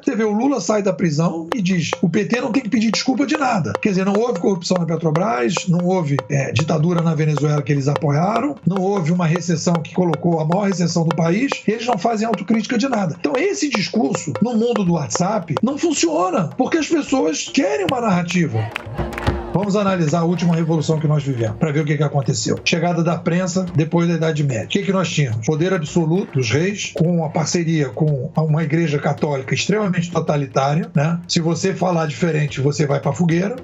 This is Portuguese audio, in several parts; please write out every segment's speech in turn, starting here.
Você vê, o Lula sai da prisão e diz: o PT não tem que pedir desculpa de nada. Quer dizer, não houve corrupção na Petrobras, não houve ditadura na Venezuela que eles apoiaram, não houve uma recessão que colocou a maior recessão do país, eles não fazem autocrítica de nada. Então esse discurso, no mundo do WhatsApp, não funciona, porque as pessoas querem uma narrativa. Vamos analisar a última revolução que nós vivemos, para ver o que aconteceu. Chegada da prensa depois da Idade Média. O que nós tínhamos? Poder absoluto dos reis, com a parceria com uma igreja católica extremamente totalitária, né? Se você falar diferente, você vai para a fogueira.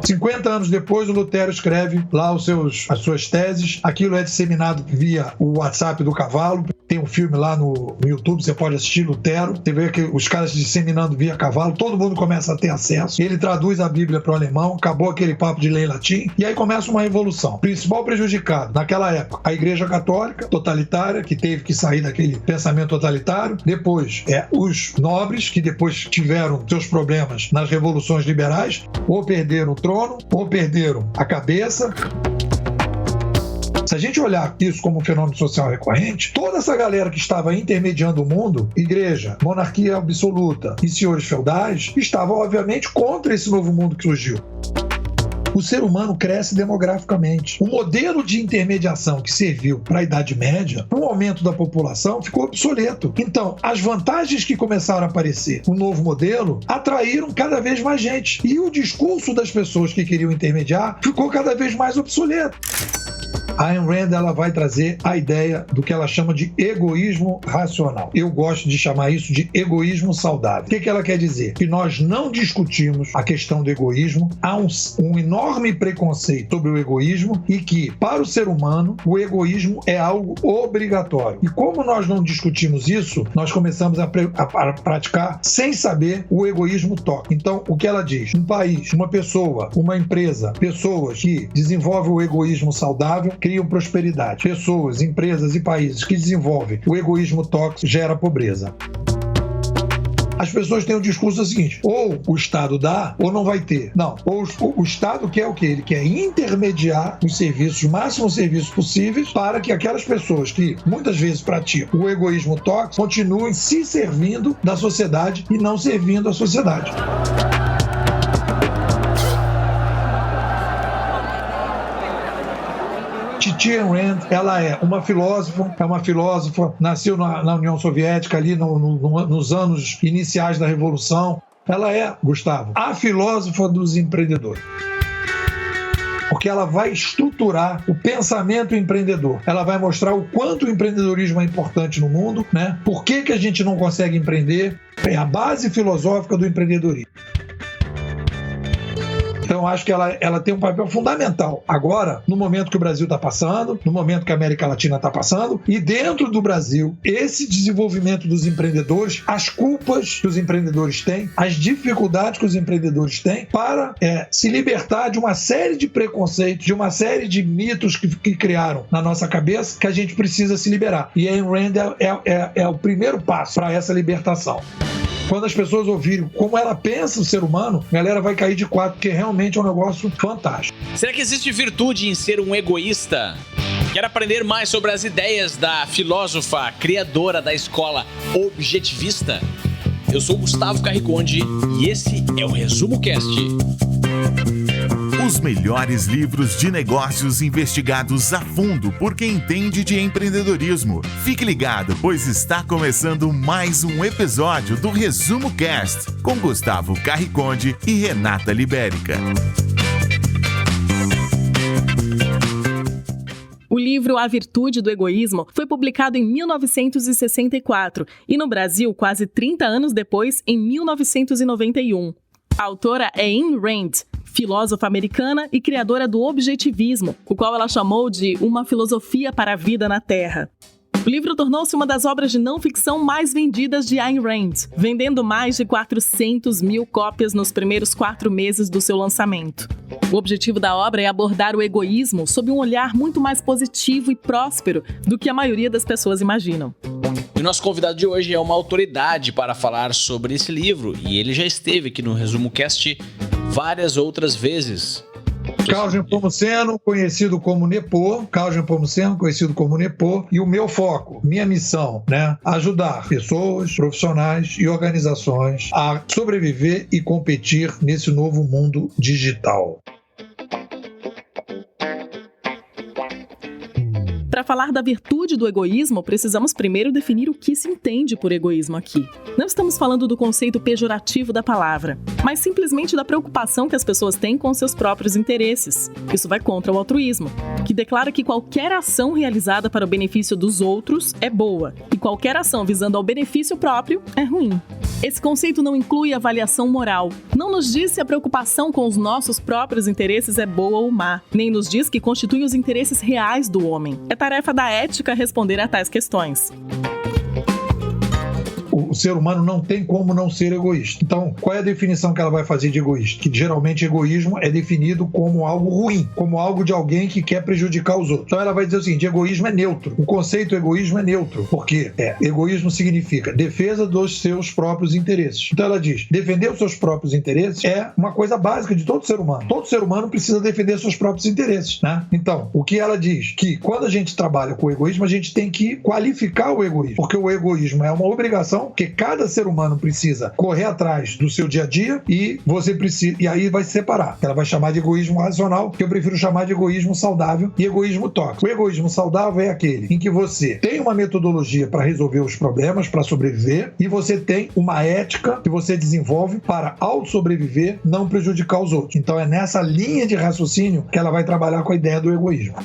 50 anos depois, o Lutero escreve lá as suas teses. Aquilo é disseminado via o WhatsApp do cavalo. Tem um filme lá no YouTube, você pode assistir, Lutero. Você vê que os caras disseminando via cavalo, todo mundo começa a ter acesso. Ele traduz a Bíblia para o alemão, acabou aquele papo de ler em latim, e aí começa uma revolução. Principal prejudicado, naquela época, a Igreja Católica, totalitária, que teve que sair daquele pensamento totalitário. Depois, os nobres, que depois tiveram seus problemas nas revoluções liberais, ou perderam o trono, ou perderam a cabeça. Se a gente olhar isso como um fenômeno social recorrente, toda essa galera que estava intermediando o mundo, igreja, monarquia absoluta e senhores feudais, estava obviamente contra esse novo mundo que surgiu. O ser humano cresce demograficamente. O modelo de intermediação que serviu para a Idade Média, para o aumento da população, ficou obsoleto. Então, as vantagens que começaram a aparecer no novo modelo atraíram cada vez mais gente. E o discurso das pessoas que queriam intermediar ficou cada vez mais obsoleto. A Ayn Rand, ela vai trazer a ideia do que ela chama de egoísmo racional. Eu gosto de chamar isso de egoísmo saudável. O que ela quer dizer? Que nós não discutimos a questão do egoísmo, há um enorme preconceito sobre o egoísmo e que, para o ser humano, o egoísmo é algo obrigatório. E como nós não discutimos isso, nós começamos a praticar, sem saber, o egoísmo tóxico. Então, o que ela diz? Um país, uma pessoa, uma empresa, pessoas que desenvolvem o egoísmo saudável criam prosperidade. Pessoas, empresas e países que desenvolvem o egoísmo tóxico gera pobreza. As pessoas têm o discurso seguinte: ou o Estado dá, ou não vai ter. Não, o Estado quer o quê? Ele quer intermediar os serviços, os máximos serviços possíveis, para que aquelas pessoas que muitas vezes praticam o egoísmo tóxico continuem se servindo da sociedade e não servindo a sociedade. Ayn Rand, ela é uma filósofa, nasceu na União Soviética ali nos anos iniciais da Revolução. Ela é, Gustavo, a filósofa dos empreendedores. Porque ela vai estruturar o pensamento empreendedor. Ela vai mostrar o quanto o empreendedorismo é importante no mundo, né? Por que a gente não consegue empreender? É a base filosófica do empreendedorismo. Então, eu acho que ela tem um papel fundamental agora, no momento que o Brasil está passando, no momento que a América Latina está passando, e dentro do Brasil, esse desenvolvimento dos empreendedores, as culpas que os empreendedores têm, as dificuldades que os empreendedores têm para se libertar de uma série de preconceitos, de uma série de mitos que criaram na nossa cabeça, que a gente precisa se liberar. E a Ayn Rand é o primeiro passo para essa libertação. Quando as pessoas ouvirem como ela pensa o ser humano, a galera vai cair de quatro, porque realmente é um negócio fantástico. Será que existe virtude em ser um egoísta? Quer aprender mais sobre as ideias da filósofa criadora da escola objetivista? Eu sou Gustavo Carriconde e esse é o Resumo Cast. Os melhores livros de negócios investigados a fundo por quem entende de empreendedorismo. Fique ligado, pois está começando mais um episódio do Resumo Cast com Gustavo Carriconde e Renata Libérica. O livro A Virtude do Egoísmo foi publicado em 1964 e no Brasil, quase 30 anos depois, em 1991. A autora é Ayn Rand, filósofa americana e criadora do objetivismo, o qual ela chamou de uma filosofia para a vida na Terra. O livro tornou-se uma das obras de não-ficção mais vendidas de Ayn Rand, vendendo mais de 400 mil cópias nos primeiros 4 meses do seu lançamento. O objetivo da obra é abordar o egoísmo sob um olhar muito mais positivo e próspero do que a maioria das pessoas imaginam. E o nosso convidado de hoje é uma autoridade para falar sobre esse livro, e ele já esteve aqui no Resumo Cast várias outras vezes. Carlos Nepomuceno, conhecido como Nepo, e o meu foco, minha missão, né? Ajudar pessoas, profissionais e organizações a sobreviver e competir nesse novo mundo digital. Para falar da virtude do egoísmo, precisamos primeiro definir o que se entende por egoísmo aqui. Não estamos falando do conceito pejorativo da palavra, mas simplesmente da preocupação que as pessoas têm com seus próprios interesses. Isso vai contra o altruísmo, que declara que qualquer ação realizada para o benefício dos outros é boa, e qualquer ação visando ao benefício próprio é ruim. Esse conceito não inclui avaliação moral, não nos diz se a preocupação com os nossos próprios interesses é boa ou má, nem nos diz que constitui os interesses reais do homem. É tarefa da ética responder a tais questões. O ser humano não tem como não ser egoísta. Então, qual é a definição que ela vai fazer de egoísta? Que geralmente egoísmo é definido como algo ruim, como algo de alguém que quer prejudicar os outros. Então ela vai dizer o seguinte, egoísmo é neutro. O conceito egoísmo é neutro, porque egoísmo significa defesa dos seus próprios interesses. Então ela diz, defender os seus próprios interesses é uma coisa básica de todo ser humano. Todo ser humano precisa defender seus próprios interesses, né? Então, o que ela diz? Que quando a gente trabalha com o egoísmo, a gente tem que qualificar o egoísmo, porque o egoísmo é uma obrigação que cada ser humano precisa correr atrás do seu dia a dia e você precisa, e aí vai se separar. Ela vai chamar de egoísmo racional, que eu prefiro chamar de egoísmo saudável, e egoísmo tóxico. O egoísmo saudável é aquele em que você tem uma metodologia para resolver os problemas, para sobreviver, e você tem uma ética que você desenvolve para, ao sobreviver, não prejudicar os outros. Então é nessa linha de raciocínio que ela vai trabalhar com a ideia do egoísmo.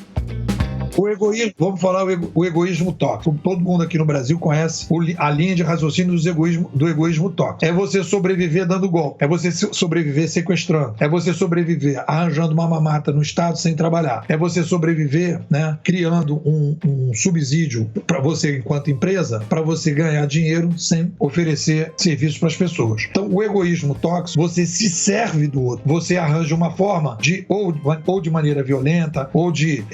O egoísmo, vamos falar o egoísmo tóxico. Todo mundo aqui no Brasil conhece a linha de raciocínio do egoísmo tóxico. É você sobreviver dando golpe, é você sobreviver sequestrando, é você sobreviver arranjando uma mamata no Estado sem trabalhar, é você sobreviver, né, criando um subsídio para você enquanto empresa, para você ganhar dinheiro sem oferecer serviços para as pessoas. Então, o egoísmo tóxico, você se serve do outro, você arranja uma forma de, ou de maneira violenta, ou de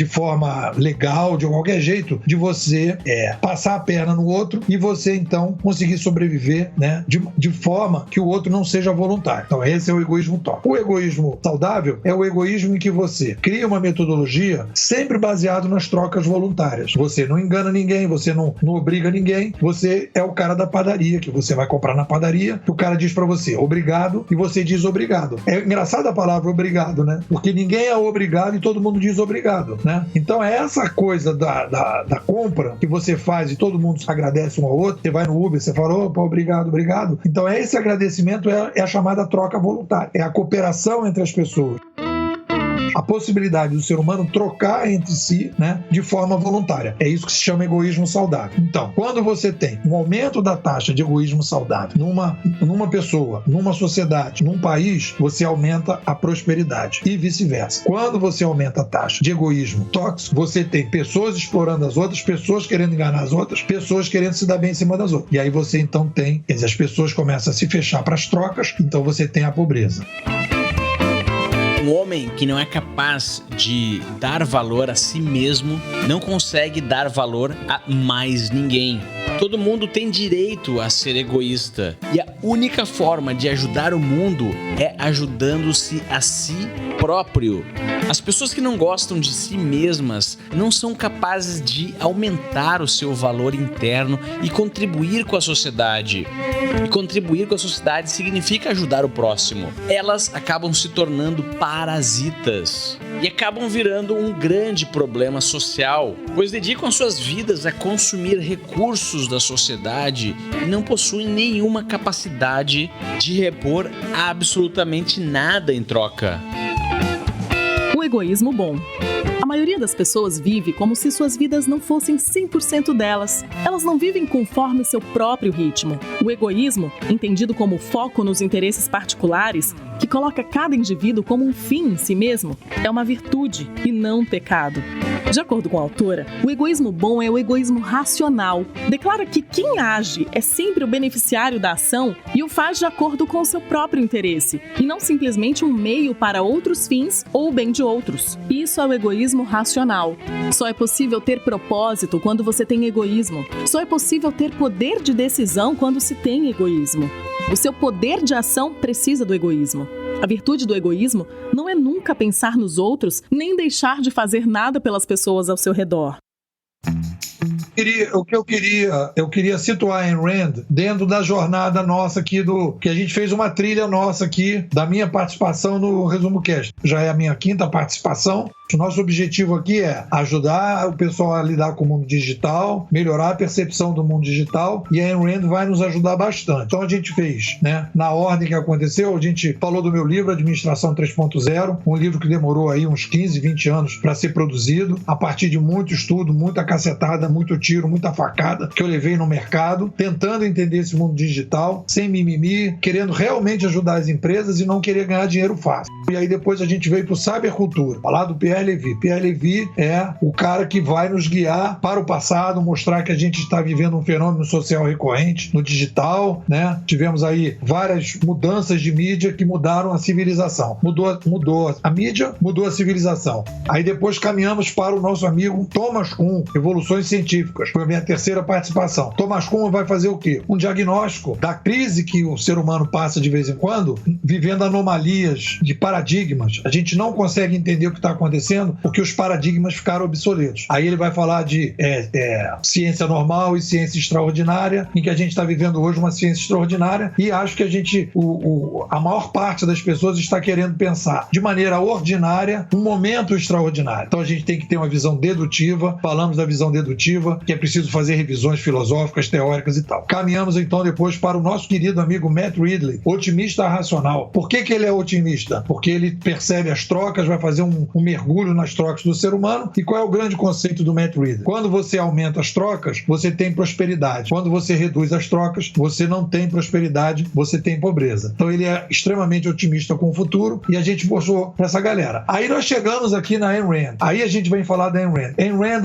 forma legal, de qualquer jeito, de você passar a perna no outro e você então conseguir sobreviver, né, de forma que o outro não seja voluntário. Então esse é o egoísmo tóxico. O egoísmo saudável é o egoísmo em que você cria uma metodologia sempre baseado nas trocas voluntárias. Você não engana ninguém, você não obriga ninguém, você é o cara da padaria, que você vai comprar na padaria, que o cara diz pra você obrigado e você diz obrigado. É engraçado a palavra obrigado, né? Porque ninguém é obrigado e todo mundo diz obrigado, né? Então é essa coisa da compra que você faz e todo mundo agradece um ao outro. Você vai no Uber, você fala, opa, obrigado, obrigado. Então esse agradecimento é a chamada troca voluntária. É a cooperação entre as pessoas. A possibilidade do ser humano trocar entre si, né, de forma voluntária. É isso que se chama egoísmo saudável. Então, quando você tem um aumento da taxa de egoísmo saudável numa pessoa, numa sociedade, num país, você aumenta a prosperidade e vice-versa. Quando você aumenta a taxa de egoísmo tóxico, você tem pessoas explorando as outras, pessoas querendo enganar as outras, pessoas querendo se dar bem em cima das outras. E aí você então tem, quer dizer, as pessoas começam a se fechar para as trocas, então você tem a pobreza. Um homem que não é capaz de dar valor a si mesmo não consegue dar valor a mais ninguém. Todo mundo tem direito a ser egoísta e a única forma de ajudar o mundo é ajudando-se a si próprio. As pessoas que não gostam de si mesmas não são capazes de aumentar o seu valor interno e contribuir com a sociedade. E contribuir com a sociedade significa ajudar o próximo. Elas acabam se tornando parasitas e acabam virando um grande problema social, pois dedicam suas vidas a consumir recursos da sociedade e não possuem nenhuma capacidade de repor absolutamente nada em troca. O egoísmo bom. A maioria das pessoas vive como se suas vidas não fossem 100% delas. Elas não vivem conforme seu próprio ritmo. O egoísmo, entendido como foco nos interesses particulares, que coloca cada indivíduo como um fim em si mesmo, é uma virtude e não um pecado. De acordo com a autora, o egoísmo bom é o egoísmo racional. Declara que quem age é sempre o beneficiário da ação e o faz de acordo com o seu próprio interesse, e não simplesmente um meio para outros fins ou o bem de outros. Isso é o egoísmo racional. Só é possível ter propósito quando você tem egoísmo. Só é possível ter poder de decisão quando se tem egoísmo. O seu poder de ação precisa do egoísmo. A virtude do egoísmo não é nunca pensar nos outros, nem deixar de fazer nada pelas pessoas ao seu redor. Eu queria situar Ayn Rand dentro da jornada nossa aqui que a gente fez uma trilha nossa aqui da minha participação no Resumo Cast. Já é a minha 5ª participação. O nosso objetivo aqui é ajudar o pessoal a lidar com o mundo digital, melhorar a percepção do mundo digital, e a Ayn Rand vai nos ajudar bastante. Então a gente fez, na ordem que aconteceu, a gente falou do meu livro Administração 3.0, um livro que demorou aí uns 15, 20 anos para ser produzido, a partir de muito estudo, muita cacetada, muito tiro, muita facada que eu levei no mercado, tentando entender esse mundo digital, sem mimimi, querendo realmente ajudar as empresas e não querer ganhar dinheiro fácil. E aí depois a gente veio para o Cybercultura, falar do Pierre Levy. Pierre Levy é o cara que vai nos guiar para o passado, mostrar que a gente está vivendo um fenômeno social recorrente no digital, Tivemos aí várias mudanças de mídia que mudaram a civilização. Mudou a mídia, mudou a civilização. Aí depois caminhamos para o nosso amigo Thomas Kuhn, Evoluções Científicas. Foi a minha 3ª participação. Thomas Kuhn vai fazer o quê? Um diagnóstico da crise que o ser humano passa de vez em quando, vivendo anomalias de paradigmas. A gente não consegue entender o que está acontecendo porque os paradigmas ficaram obsoletos. Aí ele vai falar de ciência normal e ciência extraordinária, em que a gente está vivendo hoje uma ciência extraordinária, e acho que a maior parte das pessoas está querendo pensar de maneira ordinária um momento extraordinário. Então a gente tem que ter uma visão dedutiva. Falamos da visão dedutiva, que é preciso fazer revisões filosóficas, teóricas e tal. Caminhamos então depois para o nosso querido amigo Matt Ridley, otimista racional. Por que ele é otimista? Porque ele percebe as trocas, vai fazer um mergulho nas trocas do ser humano. E qual é o grande conceito do Matt Ridley? Quando você aumenta as trocas, você tem prosperidade. Quando você reduz as trocas, você não tem prosperidade, você tem pobreza. Então ele é extremamente otimista com o futuro, e a gente mostrou para essa galera. Aí nós chegamos aqui na Ayn Rand. Aí a gente vem falar da Ayn Rand. Ayn Rand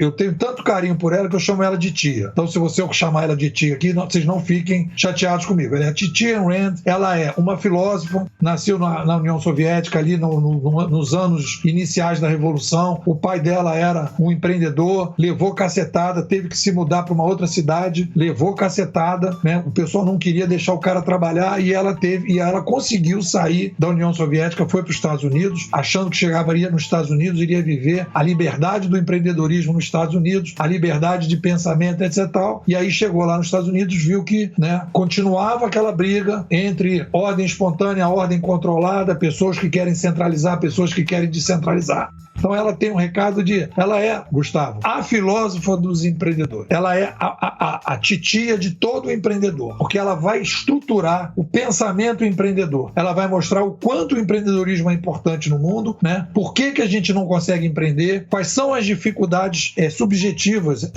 eu tenho tanto carinho por ela que eu chamo ela de tia. Então se você chamar ela de tia aqui, vocês não fiquem chateados comigo. Ela é a titia Ayn Rand. Ela é uma filósofa, nasceu na União Soviética ali nos anos iniciais da Revolução. O pai dela era um empreendedor, levou cacetada, teve que se mudar para uma outra cidade, levou cacetada, O pessoal não queria deixar o cara trabalhar, e ela conseguiu sair da União Soviética, foi para os Estados Unidos, achando que chegaria nos Estados Unidos, iria viver a liberdade do empreendedorismo nos Estados Unidos, a liberdade de pensamento, etc. E aí chegou lá nos Estados Unidos, viu que continuava aquela briga entre ordem espontânea, ordem controlada, pessoas que querem centralizar, pessoas que querem descentralizar. Então ela tem um recado ela é, Gustavo, a filósofa dos empreendedores. Ela é a titia de todo empreendedor, porque ela vai estruturar o pensamento empreendedor. Ela vai mostrar o quanto o empreendedorismo é importante no mundo, Por que a gente não consegue empreender, quais são as dificuldades subjetivas,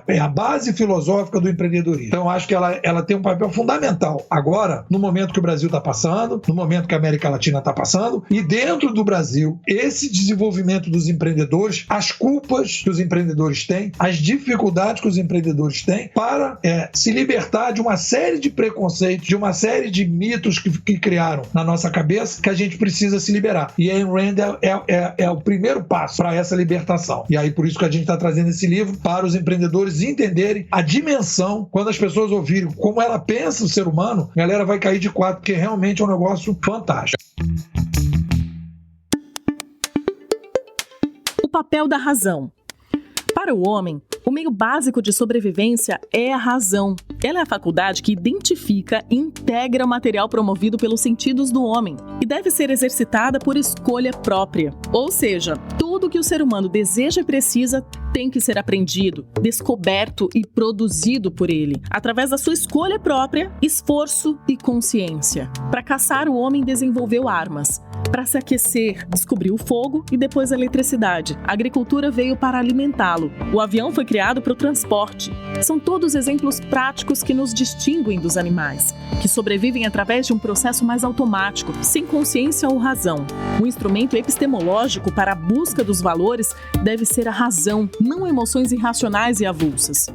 é a base filosófica do empreendedorismo. Então eu acho que ela tem um papel fundamental agora, no momento que o Brasil está passando, no momento que a América Latina está passando, e dentro do Brasil, esse desenvolvimento dos empreendedores, as culpas que os empreendedores têm, as dificuldades que os empreendedores têm para se libertar de uma série de preconceitos, de uma série de mitos que criaram na nossa cabeça, que a gente precisa se liberar. E a Ayn Rand é o primeiro passo para essa libertação. E aí por isso que a gente está trazendo esse livro para os empreendedores entenderem a dimensão. Quando as pessoas ouvirem como ela pensa o ser humano, a galera vai cair de quatro, porque realmente é um negócio fantástico. O papel da razão. Para o homem, o meio básico de sobrevivência é a razão. Ela é a faculdade que identifica e integra o material promovido pelos sentidos do homem e deve ser exercitada por escolha própria. Ou seja, tudo que o ser humano deseja e precisa tem que ser aprendido, descoberto e produzido por ele, através da sua escolha própria, esforço e consciência. Para caçar, o homem desenvolveu armas. Para se aquecer, descobriu o fogo e depois a eletricidade. A agricultura veio para alimentá-lo. O avião foi criado para o transporte. São todos exemplos práticos que nos distinguem dos animais, que sobrevivem através de um processo mais automático, sem consciência ou razão. O instrumento epistemológico para a busca dos valores deve ser a razão, não emoções irracionais e avulsas.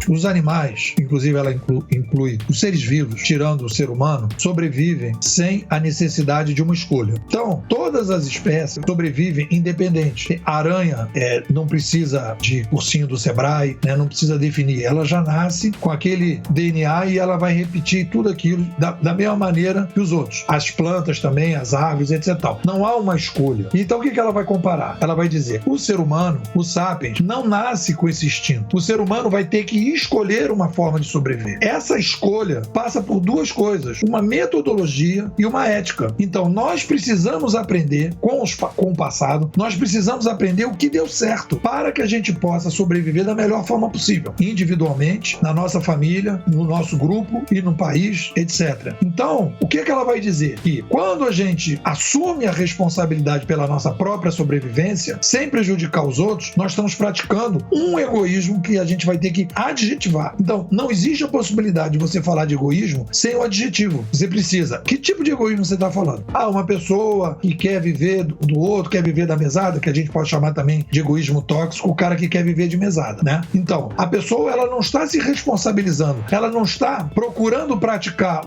Os animais, inclusive ela inclui os seres vivos, tirando o ser humano, sobrevivem sem a necessidade de uma escolha. Então, todas as espécies sobrevivem independente. A aranha não precisa de cursinho do Sebrae, né? Não precisa definir. Ela já nasce com aquele DNA e ela vai repetir tudo aquilo da mesma maneira que os outros. As plantas também, as árvores, etc. Não há uma escolha. Então, o que ela vai comparar? Ela vai dizer, o ser humano, o sapiens, não nasce com esse instinto. O ser humano vai ter que escolher uma forma de sobreviver. Essa escolha passa por duas coisas, uma metodologia e uma ética. Então, nós precisamos aprender com o passado, nós precisamos aprender o que deu certo para que a gente possa sobreviver da melhor forma possível, individualmente, na nossa família, no nosso grupo e no país, etc. Então, o que ela vai dizer? Que quando a gente assume a responsabilidade pela nossa própria sobrevivência, sem prejudicar os outros, nós estamos praticando um egoísmo que a gente vai ter que adjetivar. Então, não existe a possibilidade de você falar de egoísmo sem o adjetivo. Você precisa. Que tipo de egoísmo você está falando? Uma pessoa que quer viver do outro, quer viver da mesada, que a gente pode chamar também de egoísmo tóxico, o cara que quer viver de mesada, né? Então, a pessoa, ela não está se responsabilizando, ela não está procurando praticar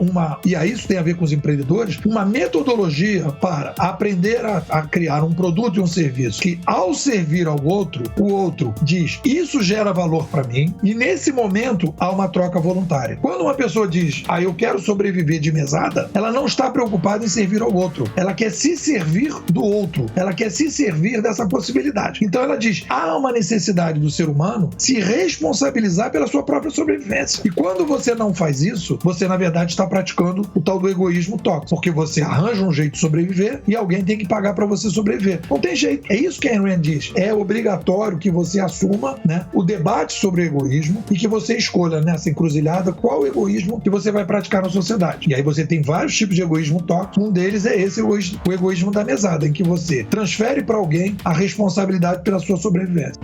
e aí isso tem a ver com os empreendedores, uma metodologia para aprender a criar um produto e um serviço que, ao servir ao outro, o outro diz, isso gera valor para mim, e nesse momento há uma troca voluntária. Quando uma pessoa diz, eu quero sobreviver de mesada, ela não está preocupada em servir ao outro, ela quer se servir do outro, ela quer se servir dessa possibilidade. Então ela diz, há uma necessidade do ser humano se responsabilizar pela sua própria sobrevivência. E quando você não faz isso, você na verdade está praticando o tal do egoísmo tóxico, porque você arranja um jeito de sobreviver e alguém tem que pagar para você sobreviver. Não tem jeito. É isso que a Ayn Rand diz. É obrigatório que você assuma, né, o debate sobre o egoísmo e que você escolha nessa encruzilhada qual o egoísmo que você vai praticar na sociedade. E aí você tem vários tipos de egoísmo tóxico. Um deles é esse, o egoísmo da mesada, em que você transfere para alguém a responsabilidade pela sua sobrevivência.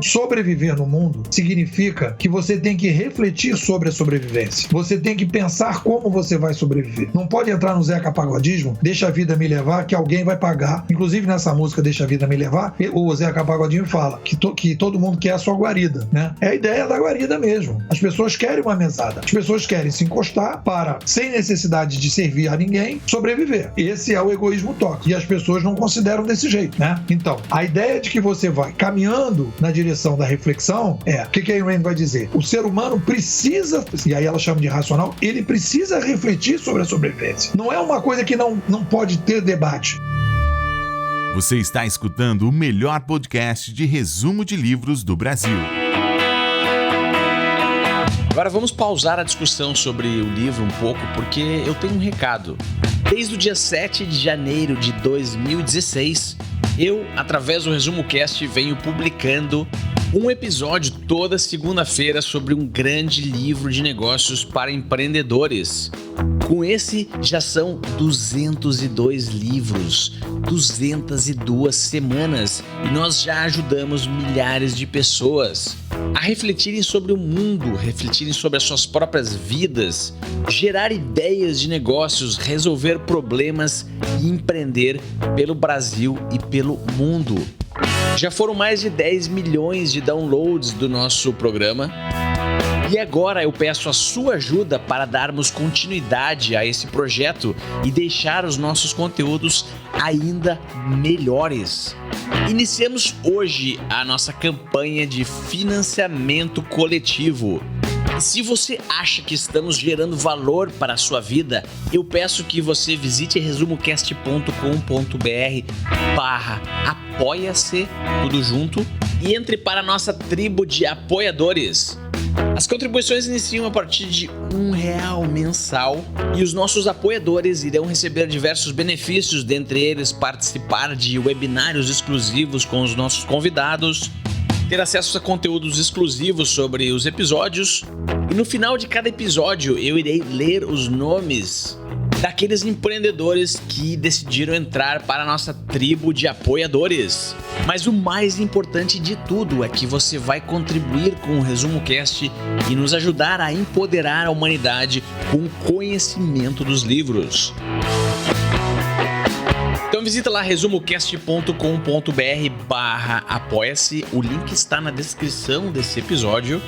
Sobreviver no mundo significa que você tem que refletir sobre a sobrevivência. Você tem que pensar como você vai sobreviver. Não pode entrar no Zeca Pagodismo, deixa a vida me levar, que alguém vai pagar. Inclusive nessa música Deixa a Vida Me Levar, o Zeca Pagodinho fala que todo mundo quer a sua guarida, né? É a ideia da guarida mesmo. As pessoas querem uma mesada. As pessoas querem se encostar para, sem necessidade de servir a ninguém, sobreviver. Esse é o egoísmo tóxico. E as pessoas não consideram desse jeito, né? Então, a ideia de que você vai caminhando na direção da reflexão o que a Ayn Rand vai dizer? O ser humano precisa, e aí ela chama de racional, ele precisa refletir sobre a sobrevivência. Não é uma coisa que não pode ter debate. Você está escutando o melhor podcast de resumo de livros do Brasil. Agora vamos pausar a discussão sobre o livro um pouco, porque eu tenho um recado. Desde o dia 7 de janeiro de 2016, eu, através do Resumo Cast, venho publicando um episódio toda segunda-feira sobre um grande livro de negócios para empreendedores. Com esse, já são 202 livros, 202 semanas, e nós já ajudamos milhares de pessoas a refletirem sobre o mundo, refletirem sobre as suas próprias vidas, gerar ideias de negócios, resolver problemas e empreender pelo Brasil e pelo mundo. Já foram mais de 10 milhões de downloads do nosso programa. E agora eu peço a sua ajuda para darmos continuidade a esse projeto e deixar os nossos conteúdos ainda melhores. Iniciamos hoje a nossa campanha de financiamento coletivo. E se você acha que estamos gerando valor para a sua vida, eu peço que você visite resumocast.com.br/apoia-se, tudo junto, e entre para a nossa tribo de apoiadores. As contribuições iniciam a partir de R$1 mensal e os nossos apoiadores irão receber diversos benefícios, dentre eles participar de webinários exclusivos com os nossos convidados, ter acesso a conteúdos exclusivos sobre os episódios, e no final de cada episódio eu irei ler os nomes daqueles empreendedores que decidiram entrar para a nossa tribo de apoiadores. Mas o mais importante de tudo é que você vai contribuir com o Resumo Cast e nos ajudar a empoderar a humanidade com o conhecimento dos livros. Então Então visita lá resumocast.com.br/apoia-se. O link está na descrição desse episódio.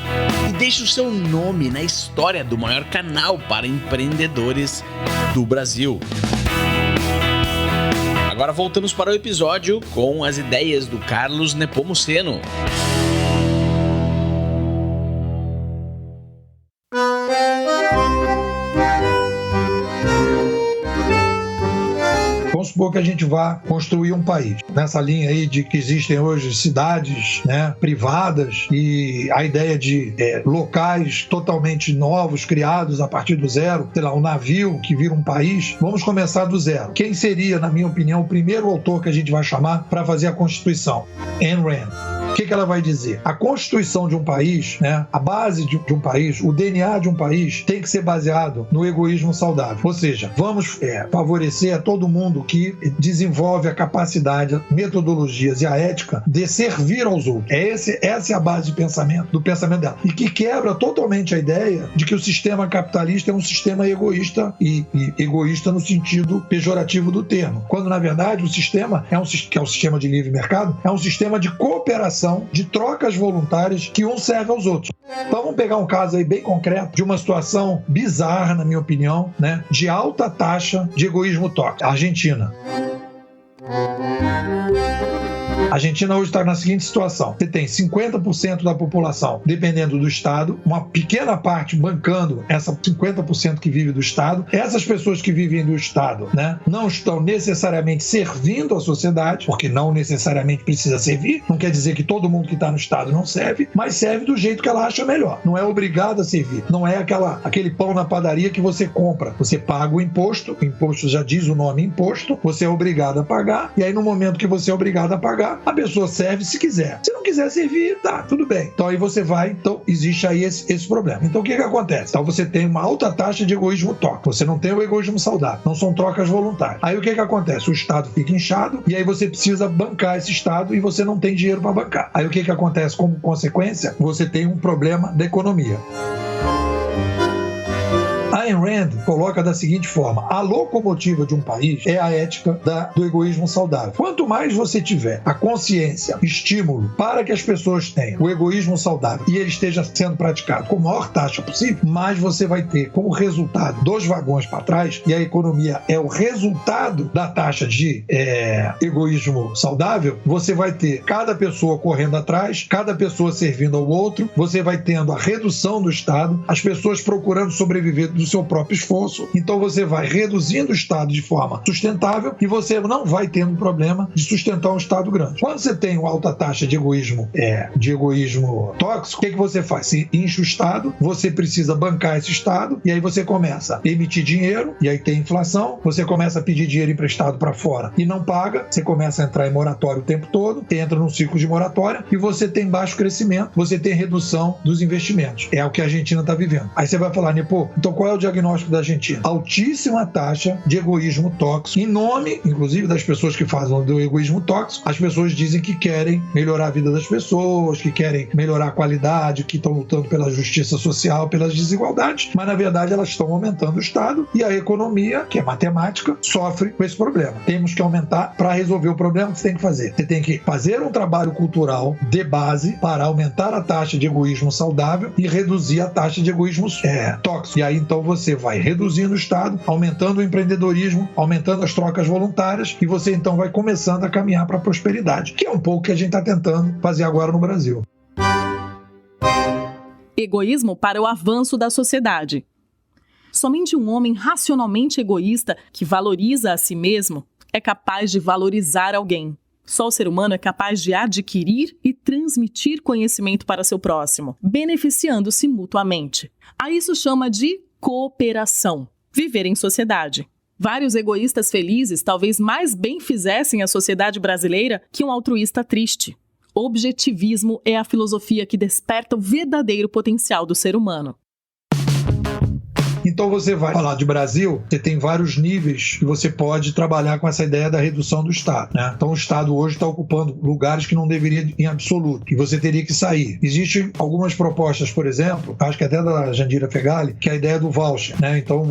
E deixe o seu nome na história do maior canal para empreendedores do Brasil. Agora voltamos para o episódio com as ideias do Carlos Nepomuceno. Vamos supor que a gente vá construir um país. Nessa linha aí de que existem hoje cidades, né, privadas, e a ideia de locais totalmente novos, criados a partir do zero, sei lá, um navio que vira um país. Vamos começar do zero. Quem seria, na minha opinião, o primeiro autor que a gente vai chamar para fazer a Constituição? Ayn Rand. O que ela vai dizer? A constituição de um país, né, a base de um país, o DNA de um país tem que ser baseado no egoísmo saudável. Ou seja, vamos favorecer a todo mundo que desenvolve a capacidade, metodologias e a ética de servir aos outros. Essa é a base do pensamento dela. E que quebra totalmente a ideia de que o sistema capitalista é um sistema egoísta e egoísta no sentido pejorativo do termo. Quando, na verdade, o sistema que é um sistema de livre mercado, é um sistema de cooperação, de trocas voluntárias que um serve aos outros. Então vamos pegar um caso aí bem concreto de uma situação bizarra, na minha opinião, né, de alta taxa de egoísmo tóxico. Argentina. A Argentina hoje está na seguinte situação: você tem 50% da população dependendo do Estado, uma pequena parte bancando essa 50% que vive do Estado. Essas pessoas que vivem do Estado, né, não estão necessariamente servindo à sociedade, porque não necessariamente precisa servir. Não quer dizer que todo mundo que está no Estado não serve, mas serve do jeito que ela acha melhor. Não é obrigado a servir. Não é aquele pão na padaria que você compra. Você paga o imposto já diz o nome imposto, você é obrigado a pagar, e aí no momento que você é obrigado a pagar, a pessoa serve se quiser. Se não quiser servir, tá, tudo bem. Então aí você vai, então existe aí esse problema. Então o que acontece? Então você tem uma alta taxa de egoísmo tóxico, você não tem o egoísmo saudável, não são trocas voluntárias. Aí o que acontece? O Estado fica inchado e aí você precisa bancar esse Estado e você não tem dinheiro para bancar. Aí o que acontece como consequência? Você tem um problema da economia. Ayn Rand coloca da seguinte forma: a locomotiva de um país é a ética do egoísmo saudável. Quanto mais você tiver a consciência, estímulo para que as pessoas tenham o egoísmo saudável e ele esteja sendo praticado com a maior taxa possível, mais você vai ter como resultado 2 vagões para trás, e a economia é o resultado da taxa de egoísmo saudável. Você vai ter cada pessoa correndo atrás, cada pessoa servindo ao outro, você vai tendo a redução do Estado, as pessoas procurando sobreviver do seu próprio esforço. Então você vai reduzindo o Estado de forma sustentável e você não vai tendo problema de sustentar um Estado grande. Quando você tem uma alta taxa de egoísmo tóxico, o que você faz? Você enche o Estado, você precisa bancar esse Estado, e aí você começa a emitir dinheiro, e aí tem inflação, você começa a pedir dinheiro emprestado para fora e não paga, você começa a entrar em moratório o tempo todo, entra num ciclo de moratória e você tem baixo crescimento, você tem redução dos investimentos. É o que a Argentina está vivendo. Aí você vai falar, Nepo, então qual é o diagnóstico da Argentina? Altíssima taxa de egoísmo tóxico. Em nome, inclusive, das pessoas que fazem do egoísmo tóxico, as pessoas dizem que querem melhorar a vida das pessoas, que querem melhorar a qualidade, que estão lutando pela justiça social, pelas desigualdades, mas na verdade elas estão aumentando o Estado e a economia, que é matemática, sofre com esse problema. Temos que aumentar. Para resolver o problema, o que você tem que fazer? Você tem que fazer um trabalho cultural de base para aumentar a taxa de egoísmo saudável e reduzir a taxa de egoísmo tóxico. E aí então você vai reduzindo o Estado, aumentando o empreendedorismo, aumentando as trocas voluntárias, e você então vai começando a caminhar para a prosperidade, que é um pouco que a gente está tentando fazer agora no Brasil. Egoísmo para o avanço da sociedade. Somente um homem racionalmente egoísta que valoriza a si mesmo é capaz de valorizar alguém. Só o ser humano é capaz de adquirir e transmitir conhecimento para seu próximo, beneficiando-se mutuamente. A isso chama de cooperação, viver em sociedade. Vários egoístas felizes talvez mais bem fizessem a sociedade brasileira que um altruísta triste. Objetivismo é a filosofia que desperta o verdadeiro potencial do ser humano. Então você vai falar de Brasil, você tem vários níveis que você pode trabalhar com essa ideia da redução do Estado, né? Então o Estado hoje está ocupando lugares que não deveria em absoluto, que você teria que sair. Existem algumas propostas, por exemplo, acho que até da Jandira Fegali, que é a ideia do voucher, né? Então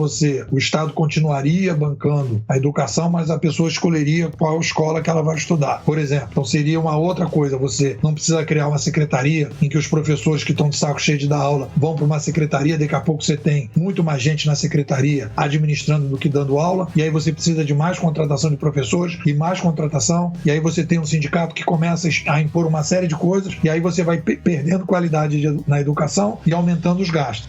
o Estado continuaria bancando a educação, mas a pessoa escolheria qual escola que ela vai estudar, por exemplo. Então seria uma outra coisa, você não precisa criar uma secretaria em que os professores que estão de saco cheio de dar aula vão para uma secretaria, daqui a pouco você tem muito mais gente na secretaria administrando do que dando aula, e aí você precisa de mais contratação de professores e mais contratação, e aí você tem um sindicato que começa a impor uma série de coisas, e aí você vai perdendo qualidade na educação e aumentando os gastos.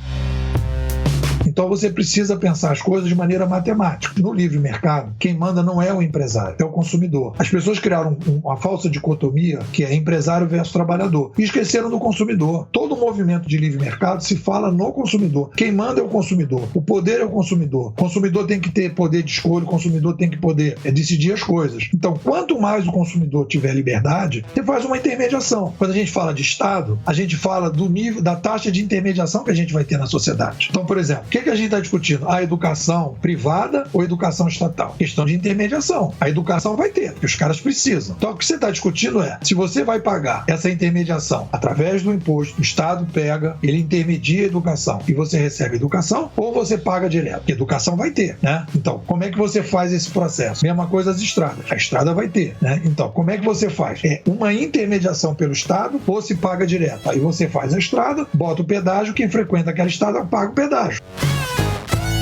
Então você precisa pensar as coisas de maneira matemática. No livre mercado, quem manda não é o empresário, é o consumidor. As pessoas criaram uma falsa dicotomia, que é empresário versus trabalhador, e esqueceram do consumidor. Todo movimento de livre mercado se fala no consumidor. Quem manda é o consumidor. O poder é o consumidor. O consumidor tem que ter poder de escolha, o consumidor tem que poder decidir as coisas. Então, quanto mais o consumidor tiver liberdade, você faz uma intermediação. Quando a gente fala de Estado, a gente fala do nível, da taxa de intermediação que a gente vai ter na sociedade. Então, por exemplo, o que a gente está discutindo? A educação privada ou educação estatal? Questão de intermediação. A educação vai ter, porque os caras precisam. Então, o que você está discutindo é, se você vai pagar essa intermediação através do imposto, o Estado pega, ele intermedia a educação e você recebe a educação, ou você paga direto? Porque educação vai ter, né? Então, como é que você faz esse processo? Mesma coisa as estradas. A estrada vai ter, né? Então, como é que você faz? É uma intermediação pelo Estado ou se paga direto? Aí você faz a estrada, bota o pedágio, quem frequenta aquela estrada paga o pedágio.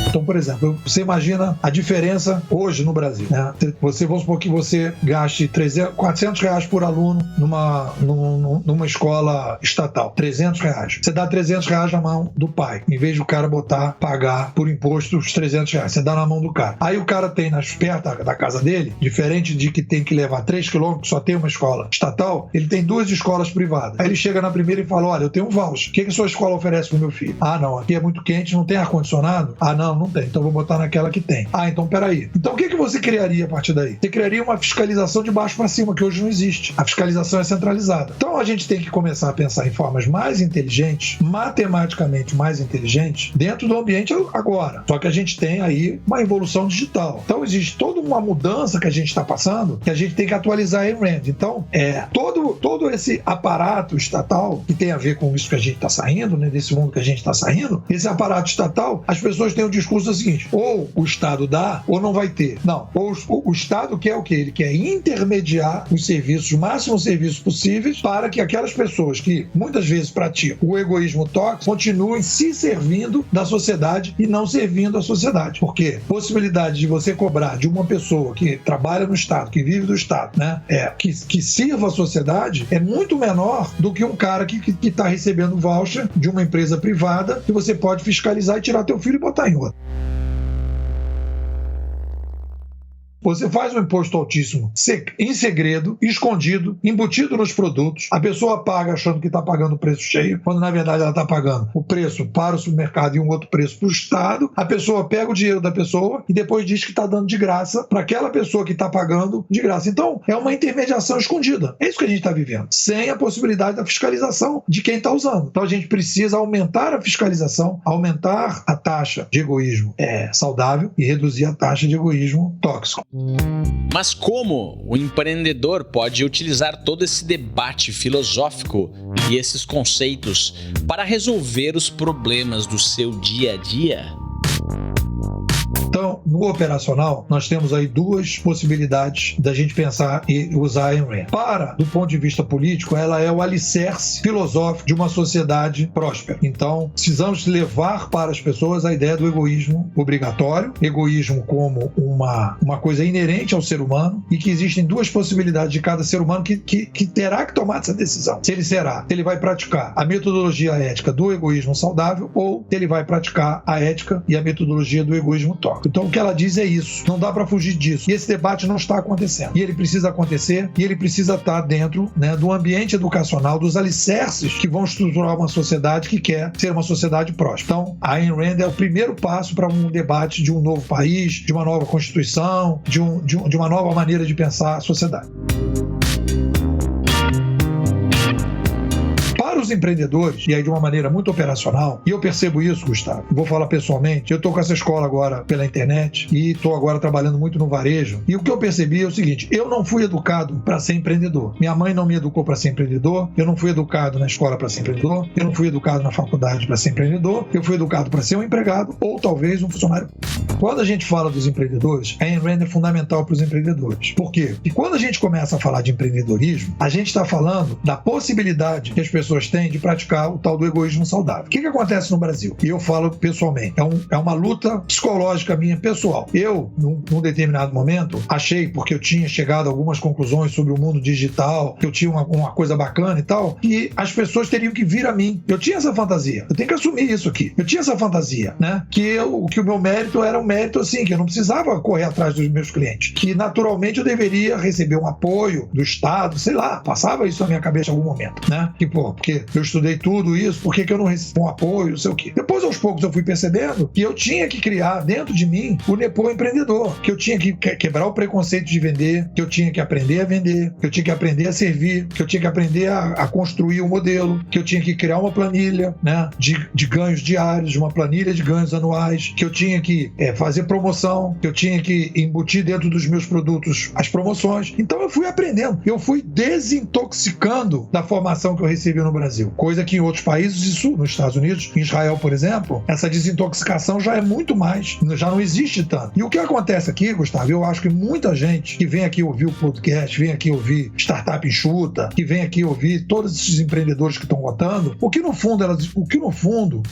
Então, por exemplo, você imagina a diferença hoje no Brasil, né? Vamos supor que você gaste R$400 por aluno numa escola estatal. R$300. Você dá R$300 na mão do pai, em vez do cara pagar por imposto os R$300. Você dá na mão do cara. Aí o cara tem perto da casa dele, diferente de que tem que levar 3 quilômetros, só tem uma escola estatal, ele tem 2 escolas privadas. Aí ele chega na primeira e fala, olha, eu tenho um voucher. O que a sua escola oferece pro meu filho? Ah, não, aqui é muito quente, não tem ar-condicionado? Ah, não tem, então vou botar naquela que tem. Ah, então peraí. Então o que você criaria a partir daí? Você criaria uma fiscalização de baixo para cima, que hoje não existe. A fiscalização é centralizada. Então a gente tem que começar a pensar em formas mais inteligentes, matematicamente mais inteligentes, dentro do ambiente agora. Só que a gente tem aí uma evolução digital. Então existe toda uma mudança que a gente está passando, que a gente tem que atualizar a Ayn Rand. Então, todo esse aparato estatal, que tem a ver com isso que a gente está saindo, né, desse mundo que a gente está saindo, esse aparato estatal, as pessoas têm o discurso seguinte, ou o Estado dá, ou não vai ter. Não, o Estado quer o quê? Ele quer intermediar os serviços, os máximos serviços possíveis, para que aquelas pessoas que muitas vezes praticam o egoísmo tóxico continuem se servindo da sociedade e não servindo a sociedade. Porque possibilidade de você cobrar de uma pessoa que trabalha no Estado, que vive do Estado, né, que sirva a sociedade, é muito menor do que um cara que está recebendo voucher de uma empresa privada que você pode fiscalizar e tirar teu filho e botar em outra. Você faz um imposto altíssimo em segredo, escondido, embutido nos produtos. A pessoa paga achando que está pagando o preço cheio, quando na verdade ela está pagando o preço para o supermercado e um outro preço para o Estado. A pessoa pega o dinheiro da pessoa e depois diz que está dando de graça para aquela pessoa que está pagando de graça. Então, é uma intermediação escondida. É isso que a gente está vivendo, sem a possibilidade da fiscalização de quem está usando. Então, a gente precisa aumentar a fiscalização, aumentar a taxa de egoísmo saudável e reduzir a taxa de egoísmo tóxico. Mas como o empreendedor pode utilizar todo esse debate filosófico e esses conceitos para resolver os problemas do seu dia a dia? Então, no operacional, nós temos aí 2 possibilidades da gente pensar e usar a Ayn Rand. Do ponto de vista político, ela é o alicerce filosófico de uma sociedade próspera. Então, precisamos levar para as pessoas a ideia do egoísmo obrigatório, egoísmo como uma coisa inerente ao ser humano, e que existem 2 possibilidades de cada ser humano que terá que tomar essa decisão. Se ele vai praticar a metodologia ética do egoísmo saudável ou se ele vai praticar a ética e a metodologia do egoísmo tóxico. Então o que ela diz é isso, não dá para fugir disso. E esse debate não está acontecendo. E ele precisa acontecer, e ele precisa estar dentro, né, do ambiente educacional, dos alicerces que vão estruturar uma sociedade que quer ser uma sociedade próspera. Então a Ayn Rand é o primeiro passo para um debate de um novo país, de uma nova Constituição, de uma nova maneira de pensar a sociedade. Para os empreendedores, e aí de uma maneira muito operacional, e eu percebo isso, Gustavo, vou falar pessoalmente, eu estou com essa escola agora pela internet e estou agora trabalhando muito no varejo, e o que eu percebi é o seguinte: eu não fui educado para ser empreendedor. Minha mãe não me educou para ser empreendedor, eu não fui educado na escola para ser empreendedor, eu não fui educado na faculdade para ser empreendedor, eu fui educado para ser um empregado ou talvez um funcionário. Quando a gente fala dos empreendedores, a Ayn Rand é fundamental para os empreendedores. Por quê? E quando a gente começa a falar de empreendedorismo, a gente está falando da possibilidade que as pessoas têm de praticar o tal do egoísmo saudável. O que acontece no Brasil? E eu falo pessoalmente, é uma luta psicológica minha, pessoal. Eu, num determinado momento, achei, porque eu tinha chegado a algumas conclusões sobre o mundo digital, que eu tinha uma coisa bacana e tal, que as pessoas teriam que vir a mim. Eu tinha essa fantasia. Eu tenho que assumir isso aqui. Eu tinha essa fantasia, né? Que o meu mérito era um mérito assim, que eu não precisava correr atrás dos meus clientes. Que naturalmente eu deveria receber um apoio do Estado, sei lá, passava isso na minha cabeça em algum momento, né? Que, porque eu estudei tudo isso, por que eu não recebo um apoio, não sei o quê. Depois, aos poucos, eu fui percebendo que eu tinha que criar dentro de mim o Nepô empreendedor, que eu tinha que quebrar o preconceito de vender, que eu tinha que aprender a vender, que eu tinha que aprender a servir, que eu tinha que aprender a construir um modelo, que eu tinha que criar uma planilha, né, de ganhos diários, uma planilha de ganhos anuais, que eu tinha que fazer promoção, que eu tinha que embutir dentro dos meus produtos as promoções. Então eu fui aprendendo, eu fui desintoxicando da formação que eu recebi no Brasil, coisa que em outros países, isso nos Estados Unidos, em Israel, por exemplo, essa desintoxicação já é muito mais, já não existe tanto. E o que acontece aqui, Gustavo, eu acho que muita gente que vem aqui ouvir o podcast, vem aqui ouvir Startup Enxuta, que vem aqui ouvir todos esses empreendedores que estão votando, o que no fundo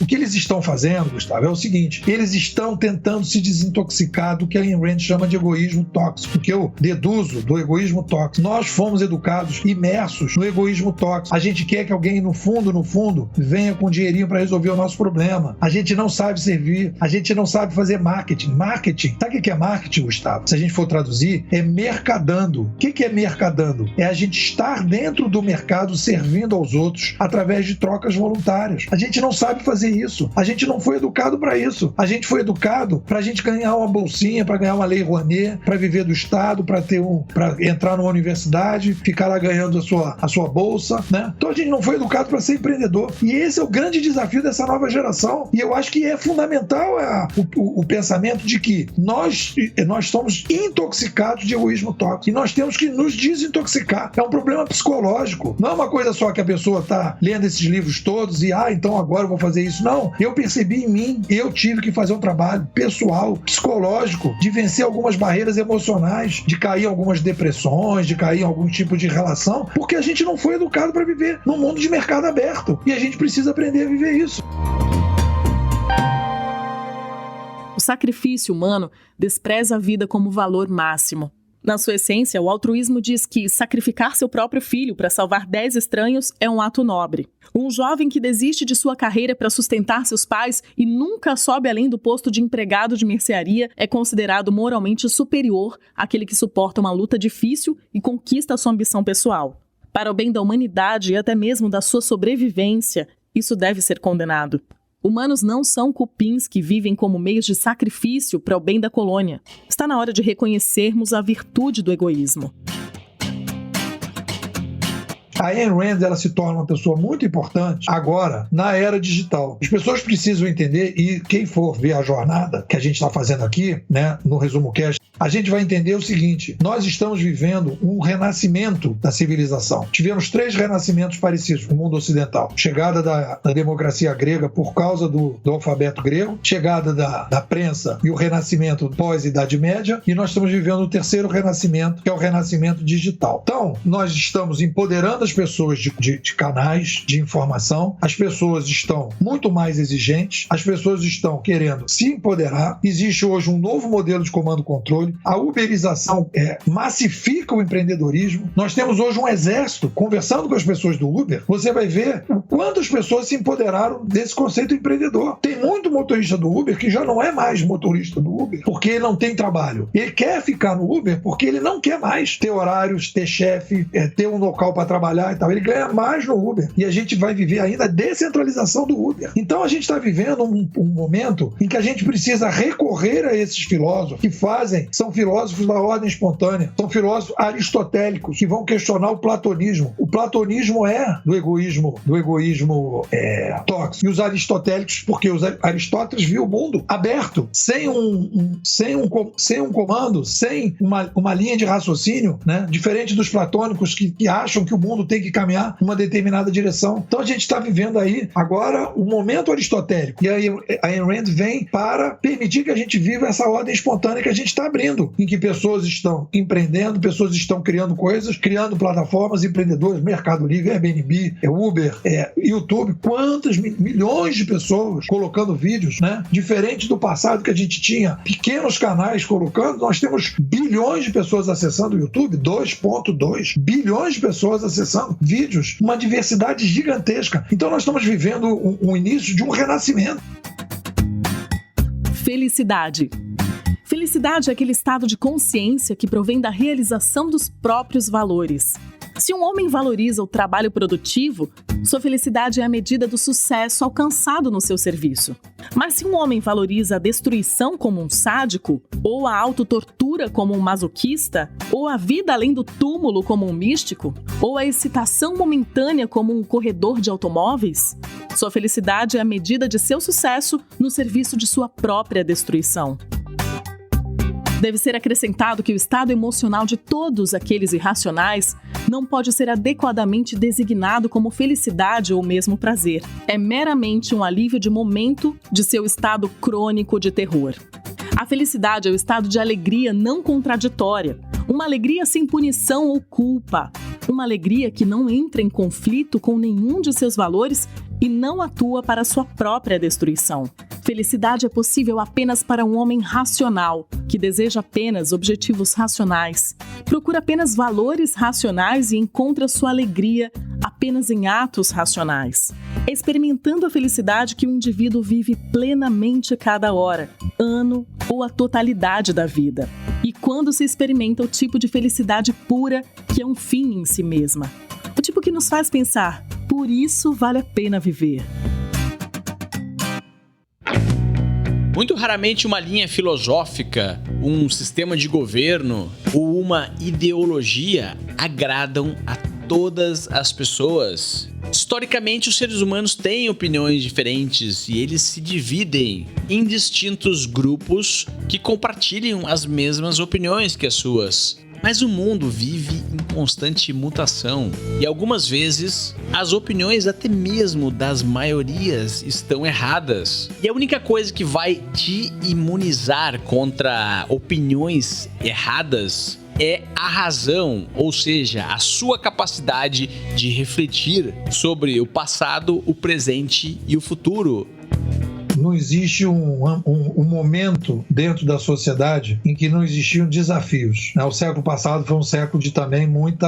o que eles estão fazendo, Gustavo, é o seguinte: eles estão tentando se desintoxicar do que a Ayn Rand chama de egoísmo tóxico, que eu deduzo do egoísmo tóxico. Nós fomos educados, imersos no egoísmo tóxico. A gente quer que alguém no fundo, venha com dinheirinho para resolver o nosso problema. A gente não sabe servir, a gente não sabe fazer marketing. Marketing, sabe o que é marketing, Gustavo? Se a gente for traduzir, é mercadando. O que é mercadando? É a gente estar dentro do mercado servindo aos outros através de trocas voluntárias. A gente não sabe fazer isso. A gente não foi educado para isso. A gente foi educado para a gente ganhar uma bolsinha, para ganhar uma lei Rouanet, para viver do Estado, para entrar numa universidade, ficar lá ganhando a sua bolsa, né? Então a gente não foi educado para ser empreendedor. E esse é o grande desafio dessa nova geração. E eu acho que é fundamental o pensamento de que nós somos intoxicados de egoísmo tóxico. E nós temos que nos desintoxicar. É um problema psicológico. Não é uma coisa só que a pessoa está lendo esses livros todos e, então agora eu vou fazer isso. Não. Eu percebi em mim, eu tive que fazer um trabalho pessoal, psicológico, de vencer algumas barreiras emocionais, de cair em algumas depressões, de cair em algum tipo de relação, porque a gente não foi educado para viver num mundo de mercado aberto. E a gente precisa aprender a viver isso. O sacrifício humano despreza a vida como valor máximo. Na sua essência, o altruísmo diz que sacrificar seu próprio filho para salvar 10 estranhos é um ato nobre. Um jovem que desiste de sua carreira para sustentar seus pais e nunca sobe além do posto de empregado de mercearia é considerado moralmente superior àquele que suporta uma luta difícil e conquista sua ambição pessoal. Para o bem da humanidade e até mesmo da sua sobrevivência, isso deve ser condenado. Humanos não são cupins que vivem como meios de sacrifício para o bem da colônia. Está na hora de reconhecermos a virtude do egoísmo. A Ayn Rand, ela se torna uma pessoa muito importante agora, na era digital. As pessoas precisam entender, e quem for ver a jornada que a gente está fazendo aqui, né, no Resumo Cast, a gente vai entender o seguinte: nós estamos vivendo um renascimento da civilização. Tivemos 3 renascimentos parecidos no mundo ocidental. Chegada da democracia grega por causa do alfabeto grego, chegada da prensa e o renascimento pós-Idade Média, e nós estamos vivendo o 3º renascimento, que é o renascimento digital. Então, nós estamos empoderando as pessoas de canais de informação, as pessoas estão muito mais exigentes, as pessoas estão querendo se empoderar. Existe hoje um novo modelo de comando-controle, a uberização massifica o empreendedorismo. Nós temos hoje um exército. Conversando com as pessoas do Uber, você vai ver o quanto as pessoas se empoderaram desse conceito empreendedor. Tem muito motorista do Uber que já não é mais motorista do Uber porque ele não tem trabalho. Ele quer ficar no Uber porque ele não quer mais ter horários, ter chefe, ter um local para trabalhar e tal. Ele ganha mais no Uber. E a gente vai viver ainda a descentralização do Uber. Então a gente está vivendo um momento em que a gente precisa recorrer a esses filósofos que são são filósofos da ordem espontânea, são filósofos aristotélicos que vão questionar o platonismo. O platonismo é do egoísmo tóxico. E os aristotélicos, porque Aristóteles viu o mundo aberto, sem um comando, sem uma linha de raciocínio, né? Diferente dos platônicos que acham que o mundo tem que caminhar numa determinada direção. Então a gente está vivendo aí agora o momento aristotélico. E aí a Ayn Rand vem para permitir que a gente viva essa ordem espontânea que a gente está abrindo, em que pessoas estão empreendendo, pessoas estão criando coisas, criando plataformas, empreendedores, Mercado Livre, Airbnb, Uber, YouTube. Quantas milhões de pessoas colocando vídeos, né? Diferente do passado que a gente tinha pequenos canais colocando, nós temos bilhões de pessoas acessando o YouTube, 2,2 bilhões de pessoas acessando vídeos, uma diversidade gigantesca. Então nós estamos vivendo o início de um renascimento. Felicidade. Felicidade é aquele estado de consciência que provém da realização dos próprios valores. Se um homem valoriza o trabalho produtivo, sua felicidade é a medida do sucesso alcançado no seu serviço. Mas se um homem valoriza a destruição como um sádico, ou a autotortura como um masoquista, ou a vida além do túmulo como um místico, ou a excitação momentânea como um corredor de automóveis, sua felicidade é a medida de seu sucesso no serviço de sua própria destruição. Deve ser acrescentado que o estado emocional de todos aqueles irracionais não pode ser adequadamente designado como felicidade ou mesmo prazer. É meramente um alívio de momento de seu estado crônico de terror. A felicidade é o estado de alegria não contraditória, uma alegria sem punição ou culpa, uma alegria que não entra em conflito com nenhum de seus valores e não atua para sua própria destruição. Felicidade é possível apenas para um homem racional, que deseja apenas objetivos racionais, procura apenas valores racionais e encontra sua alegria apenas em atos racionais. É experimentando a felicidade que o indivíduo vive plenamente cada hora, ano ou a totalidade da vida. E quando se experimenta o tipo de felicidade pura, que é um fim em si mesma. O tipo que nos faz pensar, por isso vale a pena viver. Muito raramente uma linha filosófica, um sistema de governo ou uma ideologia agradam a todas as pessoas. Historicamente, os seres humanos têm opiniões diferentes e eles se dividem em distintos grupos que compartilham as mesmas opiniões que as suas. Mas o mundo vive em constante mutação e algumas vezes as opiniões até mesmo das maiorias estão erradas. E a única coisa que vai te imunizar contra opiniões erradas é a razão, ou seja, a sua capacidade de refletir sobre o passado, o presente e o futuro. Não existe um momento dentro da sociedade em que não existiam desafios. O século passado foi um século de também muito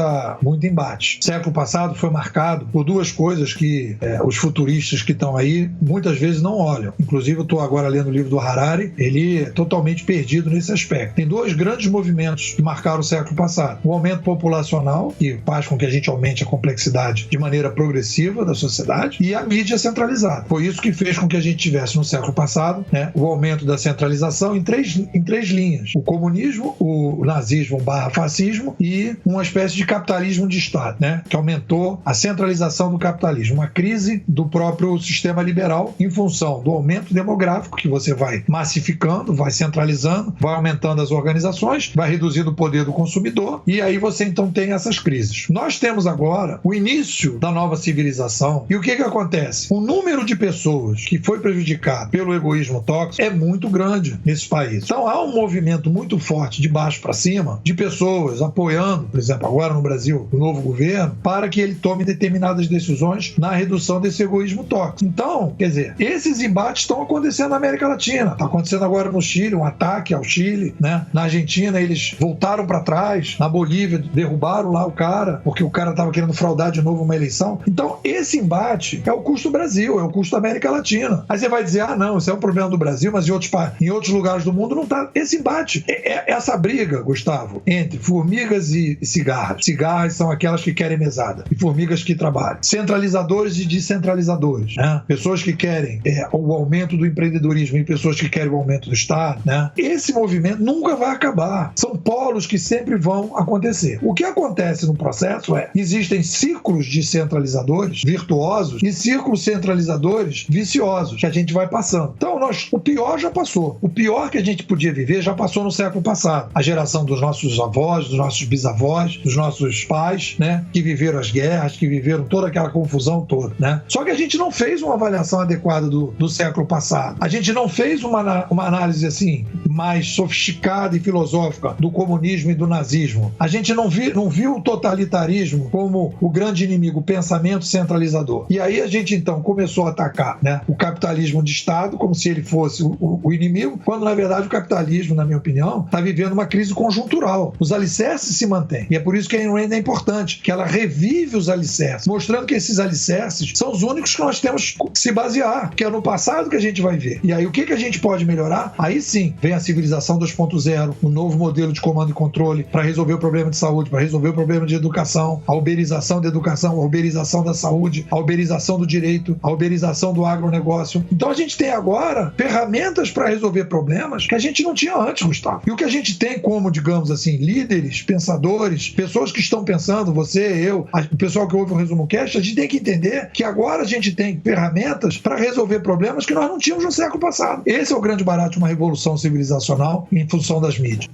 embate. O século passado foi marcado por duas coisas que os futuristas que estão aí muitas vezes não olham. Inclusive, eu estou agora lendo o livro do Harari, ele é totalmente perdido nesse aspecto. Tem dois grandes movimentos que marcaram o século passado. O aumento populacional, que faz com que a gente aumente a complexidade de maneira progressiva da sociedade, e a mídia centralizada. Foi isso que fez com que a gente tivesse no século passado, o aumento da centralização em três linhas. O comunismo, o nazismo / fascismo e uma espécie de capitalismo de Estado, que aumentou a centralização do capitalismo. Uma crise do próprio sistema liberal em função do aumento demográfico, que você vai massificando, vai centralizando, vai aumentando as organizações, vai reduzindo o poder do consumidor e aí você então tem essas crises. Nós temos agora o início da nova civilização e o que acontece? O número de pessoas que foi prejudicado pelo egoísmo tóxico é muito grande nesse país. Então há um movimento muito forte de baixo para cima de pessoas apoiando, por exemplo, agora no Brasil, o novo governo, para que ele tome determinadas decisões na redução desse egoísmo tóxico. Então, quer dizer, esses embates estão acontecendo na América Latina. Está acontecendo agora no Chile, um ataque ao Chile, Na Argentina, eles voltaram para trás. Na Bolívia, derrubaram lá o cara, porque o cara estava querendo fraudar de novo uma eleição. Então, esse embate é o custo do Brasil, é o custo da América Latina. Aí você vai dizer, dizer, não, isso é um problema do Brasil, mas em outros lugares do mundo não está. Esse embate, essa briga, Gustavo, entre formigas e cigarras. Cigarras são aquelas que querem mesada e formigas que trabalham. Centralizadores e descentralizadores, né? Pessoas que querem o aumento do empreendedorismo e pessoas que querem o aumento do Estado, né? Esse movimento nunca vai acabar. São polos que sempre vão acontecer. O que acontece no processo existem círculos de centralizadores virtuosos e círculos centralizadores viciosos que a gente vai passando. Então, o pior já passou. O pior que a gente podia viver já passou no século passado. A geração dos nossos avós, dos nossos bisavós, dos nossos pais, né? Que viveram as guerras, que viveram toda aquela confusão toda, né? Só que a gente não fez uma avaliação adequada do século passado. A gente não fez uma análise assim mais sofisticada e filosófica do comunismo e do nazismo. A gente não viu o totalitarismo como o grande inimigo, o pensamento centralizador. E aí a gente então começou a atacar, né, o capitalismo de Estado como se ele fosse o inimigo, quando na verdade o capitalismo, na minha opinião, está vivendo uma crise conjuntural. Os alicerces se mantêm. E é por isso que a Ayn Rand é importante, que ela revive os alicerces, mostrando que esses alicerces são os únicos que nós temos que se basear, que é no passado que a gente vai ver. E aí o que a gente pode melhorar? Aí sim, vem a civilização 2.0, um novo modelo de comando e controle para resolver o problema de saúde, para resolver o problema de educação, a uberização da educação, a uberização da saúde, a uberização do direito, a uberização do agronegócio. Então a gente tem agora ferramentas para resolver problemas que a gente não tinha antes, Gustavo. E o que a gente tem como, digamos assim, líderes, pensadores, pessoas que estão pensando, você, eu, o pessoal que ouve o Resumo Cast, a gente tem que entender que agora a gente tem ferramentas para resolver problemas que nós não tínhamos no século passado. Esse é o grande barato de uma revolução civilizacional em função das mídias.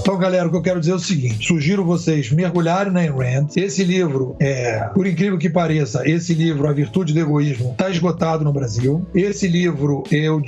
Então, galera, o que eu quero dizer é o seguinte: sugiro vocês mergulharem na Ayn Rand. Esse livro, por incrível que pareça, esse livro, A Virtude do Egoísmo, está esgotado no Brasil. Esse livro, eu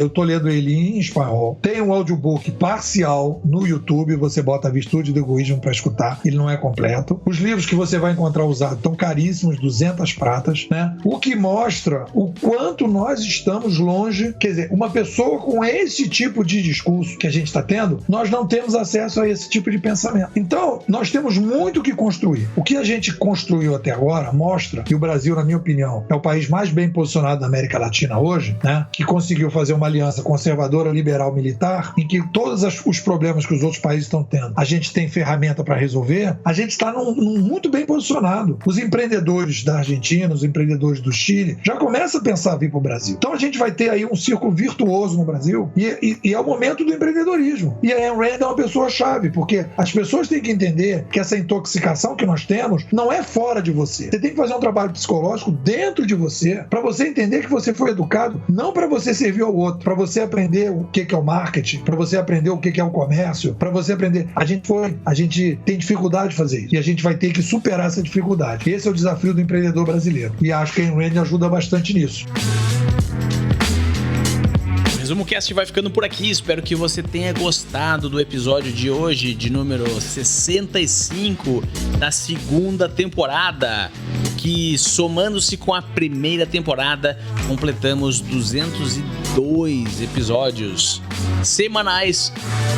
tô lendo ele em espanhol. Tem um audiobook parcial no YouTube, você bota A Virtude do Egoísmo para escutar, ele não é completo. Os livros que você vai encontrar usados estão caríssimos, 200 pratas, né? O que mostra o quanto nós estamos longe, quer dizer, uma pessoa com esse tipo de discurso que a gente está tendo, nós não temos acesso a esse tipo de pensamento. Então, nós temos muito que construir. O que a gente construiu até agora mostra que o Brasil, na minha opinião, é o país mais bem posicionado da América Latina hoje, né? Que conseguiu fazer uma aliança conservadora, liberal, militar, em que todos os problemas que os outros países estão tendo, a gente tem ferramenta para resolver. A gente está muito bem posicionado. Os empreendedores da Argentina, os empreendedores do Chile, já começam a pensar em vir para o Brasil. Então, a gente vai ter aí um círculo virtuoso no Brasil e é o momento do empreendedorismo. E a Ayn Rand é uma pessoa-chave, porque as pessoas têm que entender que essa intoxicação que nós temos não é fora de você. Você tem que fazer um trabalho psicológico dentro de você, para você entender que você foi educado não para você servir ao outro, para você aprender o que é o marketing, para você aprender o que é o comércio, para você aprender. A gente tem dificuldade de fazer isso, e a gente vai ter que superar essa dificuldade. Esse é o desafio do empreendedor brasileiro, e acho que a Ayn Rand ajuda bastante nisso. O Resumo Cast vai ficando por aqui, espero que você tenha gostado do episódio de hoje, de número 65 da segunda temporada, que somando-se com a primeira temporada, completamos 202 episódios semanais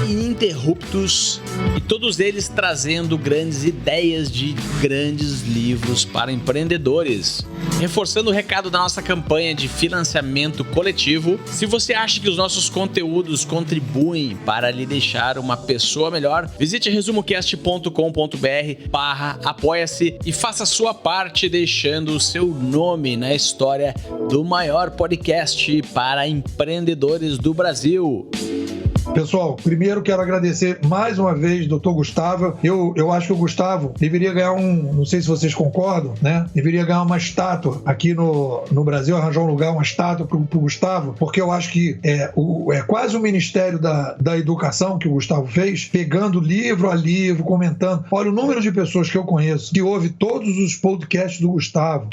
ininterruptos, e todos eles trazendo grandes ideias de grandes livros para empreendedores. Reforçando o recado da nossa campanha de financiamento coletivo, se você acha que os nossos conteúdos contribuem para lhe deixar uma pessoa melhor, visite resumocast.com.br/apoia-se e faça a sua parte deixando o seu nome na história do maior podcast para empreendedores do Brasil. Pessoal, primeiro quero agradecer mais uma vez Dr. Gustavo. Eu acho que o Gustavo deveria ganhar não sei se vocês concordam, né? Deveria ganhar uma estátua aqui no Brasil, arranjar um lugar, uma estátua pro Gustavo, porque eu acho que é quase o Ministério da Educação que o Gustavo fez, pegando livro a livro, comentando. Olha o número de pessoas que eu conheço que ouve todos os podcasts do Gustavo,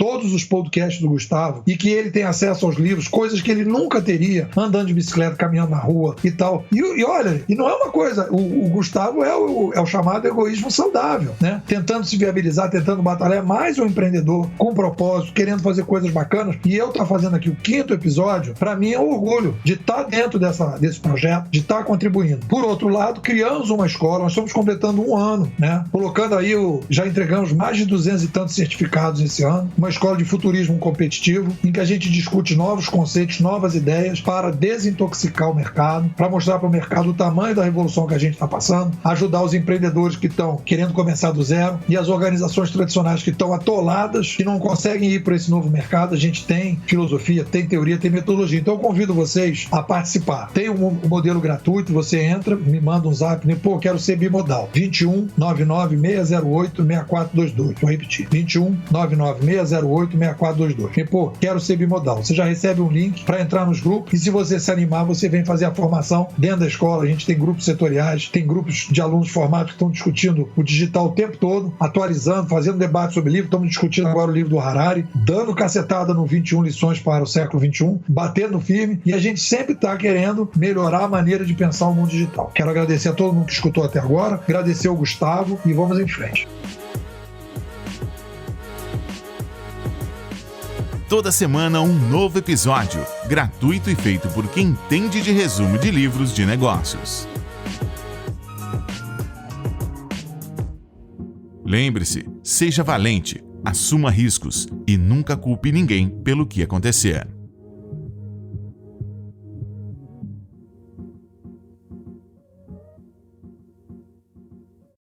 e que ele tem acesso aos livros, coisas que ele nunca teria andando de bicicleta, caminhando na rua e tal. E olha, e não é uma coisa, o Gustavo é o chamado egoísmo saudável, né? Tentando se viabilizar, tentando batalhar, mais um empreendedor com propósito, querendo fazer coisas bacanas. E eu estar fazendo aqui o 5º episódio, para mim é um orgulho de estar dentro desse projeto, de estar contribuindo. Por outro lado, criamos uma escola, nós estamos completando 1 ano, né? Colocando aí, já entregamos mais de 200 e tantos certificados esse ano, uma escola de futurismo competitivo, em que a gente discute novos conceitos, novas ideias para desintoxicar o mercado, para mostrar para o mercado o tamanho da revolução que a gente está passando, ajudar os empreendedores que estão querendo começar do zero e as organizações tradicionais que estão atoladas, que não conseguem ir para esse novo mercado. A gente tem filosofia, tem teoria, tem metodologia. Então eu convido vocês a participar. Tem um modelo gratuito, você entra, me manda um zap, pô, quero ser bimodal. 21 99 608 6422. Vou repetir. 21 99 608 6422. Pô, quero ser bimodal. Você já recebe um link para entrar nos grupos e se você se animar, você vem fazer a formação dentro da escola. A gente tem grupos setoriais, tem grupos de alunos formados que estão discutindo o digital o tempo todo, atualizando, fazendo debate sobre livro. Estamos discutindo agora o livro do Harari, dando cacetada no 21 lições para o século XXI, batendo firme, e a gente sempre está querendo melhorar a maneira de pensar o mundo digital. Quero agradecer a todo mundo que escutou até agora, agradecer ao Gustavo e vamos em frente. Toda semana um novo episódio, gratuito e feito por quem entende de resumo de livros de negócios. Lembre-se, seja valente, assuma riscos e nunca culpe ninguém pelo que acontecer.